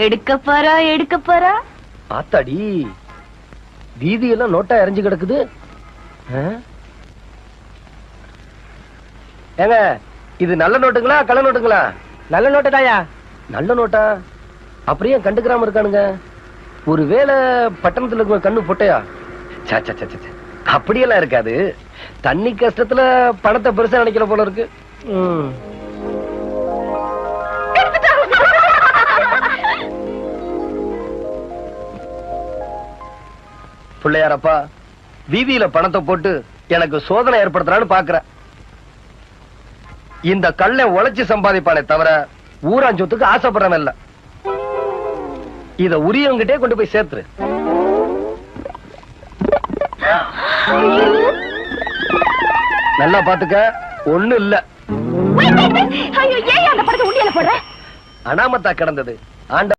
எடுக்க போறா ஆத்தாடி வீதியெல்லாம் நோட்டா எரிஞ்சு கிடக்குது. ஏங்க இது நல்ல நோட்டுங்களா கள்ள நோட்டுங்களா? நல்ல நோட்டு தாயா. நல்ல நோட்டா? அப்படியே கண்டுக்கிறாம இருக்கானுங்க. ஒருவேளை பட்டணத்துல இருக்க கண்ணு பொட்டையா? அப்படியெல்லாம் இருக்காது. தண்ணி கஷ்டத்துல பணத்தை பெருசா நினைக்கிற போல இருக்கு. பிள்ளையாரப்பா, வீதியில பணத்தை போட்டு எனக்கு சோதனை ஏற்படுத்துறான்னு பாக்குற. இந்த கல்லை உழைச்சு சம்பாதிப்பானே தவிர ஊராஞ்சொத்துக்கு ஆசைப்படுறவன் இல்ல. இத உரியவங்கிட்டே கொண்டு போய் சேர்த்துரு. நல்லா பாத்துக்க, ஒண்ணு இல்ல. அனாமத்தா கிடந்தது. ஆண்ட